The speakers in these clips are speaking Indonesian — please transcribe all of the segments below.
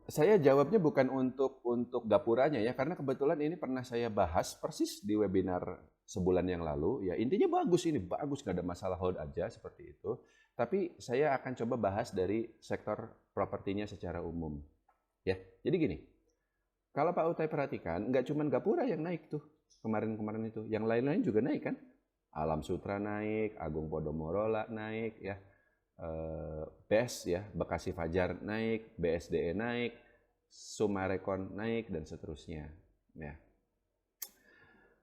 Saya jawabnya bukan untuk gapuranya ya, karena kebetulan ini pernah saya bahas persis di webinar sebulan yang lalu. Ya intinya bagus ini, bagus nggak ada masalah, hold aja seperti itu. Tapi saya akan coba bahas dari sektor propertinya secara umum. Ya, jadi gini, kalau Pak Utai perhatikan, nggak cuma Gapura yang naik tuh kemarin-kemarin itu, yang lain-lain juga naik kan? Alam Sutra naik, Agung Podomoro naik, ya. BES ya, Bekasi Fajar naik, BSDE naik, Sumarekon naik, dan seterusnya. Ya.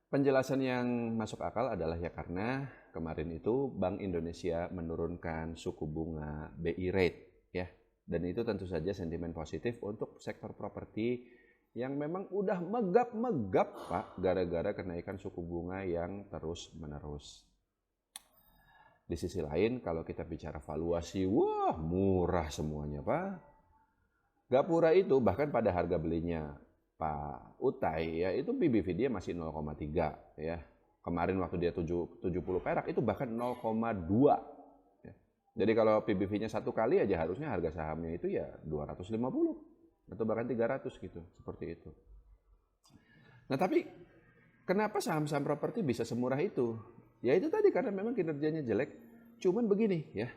Penjelasan yang masuk akal adalah ya karena kemarin itu Bank Indonesia menurunkan suku bunga BI rate ya. Dan itu tentu saja sentimen positif untuk sektor properti yang memang udah megap-megap Pak gara-gara kenaikan suku bunga yang terus-menerus. Di sisi lain kalau kita bicara valuasi, wah murah semuanya Pak. Gapura itu bahkan pada harga belinya Pak Utai ya itu PBV dia masih 0,3 ya. Kemarin waktu dia 70 perak itu bahkan 0,2 ya. Jadi kalau PBV-nya satu kali aja harusnya harga sahamnya itu ya 250 atau bahkan 300 gitu, seperti itu. Nah, tapi kenapa saham-saham properti bisa semurah itu? Ya itu tadi karena memang kinerjanya jelek. Cuman begini ya,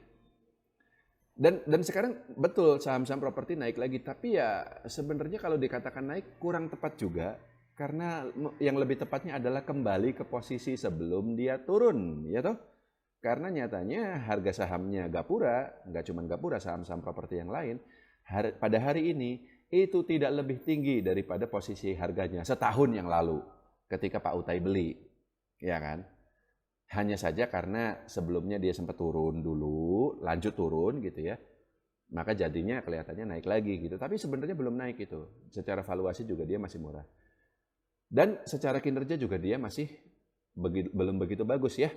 dan sekarang betul saham-saham properti naik lagi, tapi ya sebenarnya kalau dikatakan naik kurang tepat juga karena yang lebih tepatnya adalah kembali ke posisi sebelum dia turun, ya toh? Karena nyatanya harga sahamnya Gapura, nggak cuma Gapura, saham-saham properti yang lain, pada hari ini itu tidak lebih tinggi daripada posisi harganya setahun yang lalu ketika Pak Utai beli, ya kan? Hanya saja karena sebelumnya dia sempat turun dulu, lanjut turun gitu ya. Maka jadinya kelihatannya naik lagi gitu. Tapi sebenarnya belum naik itu. Secara valuasi juga dia masih murah. Dan secara kinerja juga dia masih belum begitu bagus ya.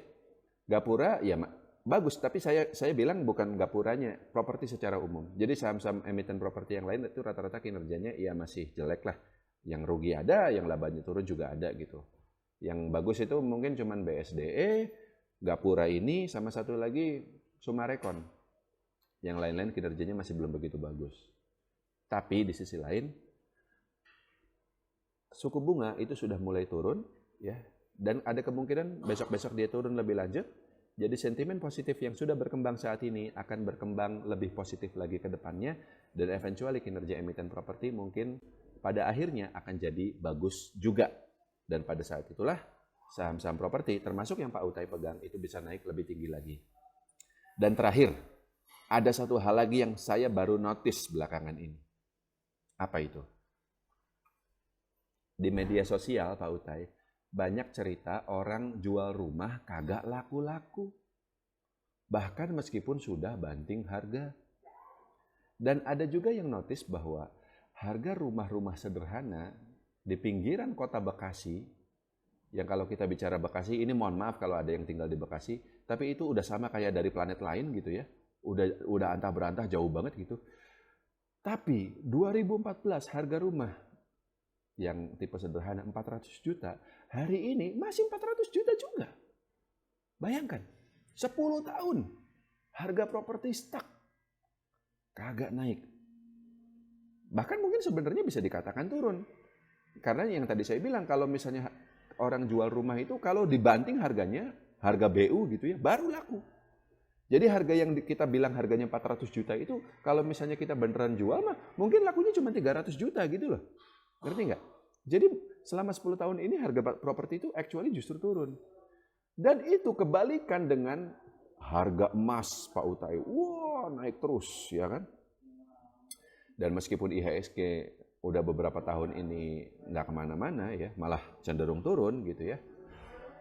Gapura ya bagus, tapi saya bilang bukan Gapuranya, properti secara umum. Jadi saham-saham emiten properti yang lain itu rata-rata kinerjanya ya masih jelek lah. Yang rugi ada, yang labanya turun juga ada gitu. Yang bagus itu mungkin cuman BSDE, Gapura ini, sama satu lagi Sumarekon. Yang lain-lain kinerjanya masih belum begitu bagus. Tapi di sisi lain, suku bunga itu sudah mulai turun, ya, dan ada kemungkinan besok-besok dia turun lebih lanjut. Jadi sentimen positif yang sudah berkembang saat ini akan berkembang lebih positif lagi ke depannya, dan eventually kinerja emiten properti mungkin pada akhirnya akan jadi bagus juga. Dan pada saat itulah saham-saham properti termasuk yang Pak Utai pegang itu bisa naik lebih tinggi lagi. Dan terakhir, ada satu hal lagi yang saya baru notice belakangan ini. Apa itu? Di media sosial Pak Utai, banyak cerita orang jual rumah kagak laku-laku. Bahkan meskipun sudah banting harga. Dan ada juga yang notice bahwa harga rumah-rumah sederhana di pinggiran kota Bekasi, yang kalau kita bicara Bekasi, ini mohon maaf kalau ada yang tinggal di Bekasi, tapi itu udah sama kayak dari planet lain gitu ya. Udah antah berantah jauh banget gitu. Tapi 2014 harga rumah yang tipe sederhana 400 juta, hari ini masih 400 juta juga. Bayangkan, 10 tahun harga properti stuck, kagak naik. Bahkan mungkin sebenarnya bisa dikatakan turun. Karena yang tadi saya bilang, kalau misalnya orang jual rumah itu kalau dibanting harganya, harga BU gitu ya, baru laku. Jadi harga yang kita bilang harganya 400 juta itu, kalau misalnya kita beneran jual mah, mungkin lakunya cuma 300 juta gitu loh. Ngerti nggak? Jadi selama 10 tahun ini harga properti itu actually justru turun. Dan itu kebalikan dengan harga emas Pak Utai. Wah naik terus ya kan. Dan meskipun IHSG udah beberapa tahun ini nggak kemana-mana ya, malah cenderung turun gitu ya.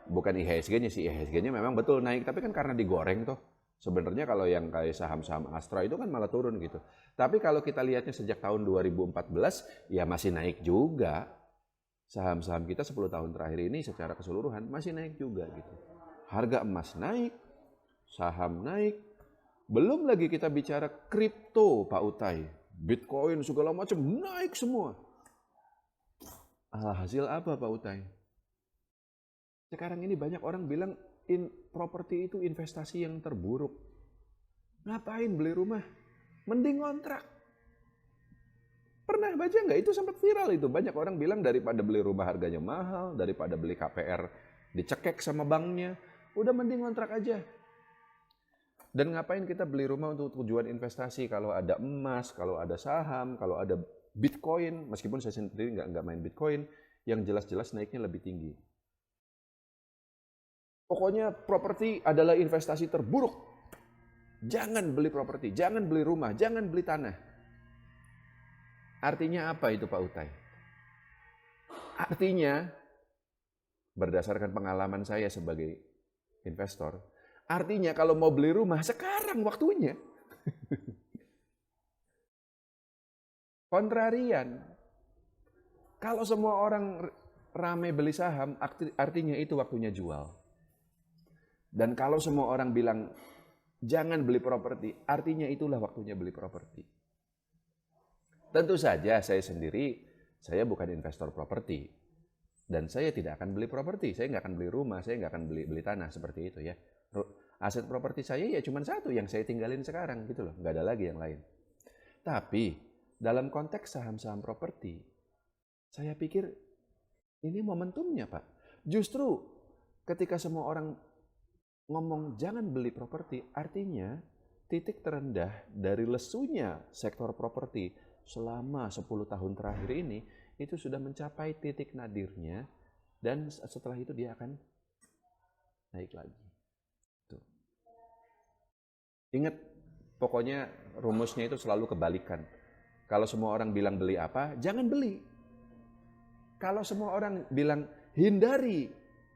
Bukan IHSG-nya sih, IHSG-nya memang betul naik, tapi kan karena digoreng tuh. Sebenarnya kalau yang kayak saham-saham Astra itu kan malah turun gitu. Tapi kalau kita lihatnya sejak tahun 2014, ya masih naik juga. Saham-saham kita 10 tahun terakhir ini secara keseluruhan masih naik juga gitu. Harga emas naik, saham naik. Belum lagi kita bicara kripto Pak Utai. Bitcoin segala macam naik semua. Hasil apa Pak Utai? Sekarang ini banyak orang bilang properti itu investasi yang terburuk. Ngapain beli rumah? Mending ngontrak. Pernah baca nggak? Itu sempat viral itu. Banyak orang bilang daripada beli rumah harganya mahal, daripada beli KPR dicekek sama banknya, udah mending kontrak aja. Dan ngapain kita beli rumah untuk tujuan investasi kalau ada emas, kalau ada saham, kalau ada Bitcoin, meskipun saya sendiri nggak main Bitcoin, yang jelas-jelas naiknya lebih tinggi. Pokoknya properti adalah investasi terburuk. Jangan beli properti, jangan beli rumah, jangan beli tanah. Artinya apa itu Pak Utai? Artinya, berdasarkan pengalaman saya sebagai investor, artinya kalau mau beli rumah, sekarang waktunya. Kontrarian. Kalau semua orang rame beli saham, artinya itu waktunya jual. Dan kalau semua orang bilang, jangan beli properti, artinya itulah waktunya beli properti. Tentu saja saya sendiri, saya bukan investor properti. Dan saya tidak akan beli properti, saya nggak akan beli rumah, saya nggak akan beli tanah seperti itu ya. Aset properti saya ya cuma satu yang saya tinggalin sekarang gitu loh, nggak ada lagi yang lain. Tapi dalam konteks saham-saham properti, saya pikir ini momentumnya Pak. Justru ketika semua orang ngomong jangan beli properti, artinya titik terendah dari lesunya sektor properti selama 10 tahun terakhir ini, itu sudah mencapai titik nadirnya, dan setelah itu dia akan naik lagi. Tuh. Ingat, pokoknya rumusnya itu selalu kebalikan. Kalau semua orang bilang beli apa, jangan beli. Kalau semua orang bilang hindari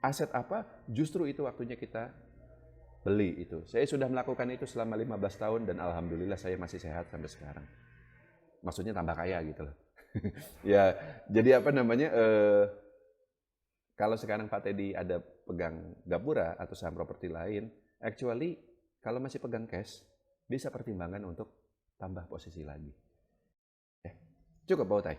aset apa, justru itu waktunya kita beli itu. Saya sudah melakukan itu selama 15 tahun dan alhamdulillah saya masih sehat sampai sekarang. Maksudnya tambah kaya gitu loh. Ya, jadi apa namanya, kalau sekarang Pak Teddy ada pegang Gapura atau saham properti lain, actually kalau masih pegang cash, bisa pertimbangan untuk tambah posisi lagi. Cukup Pak Utai.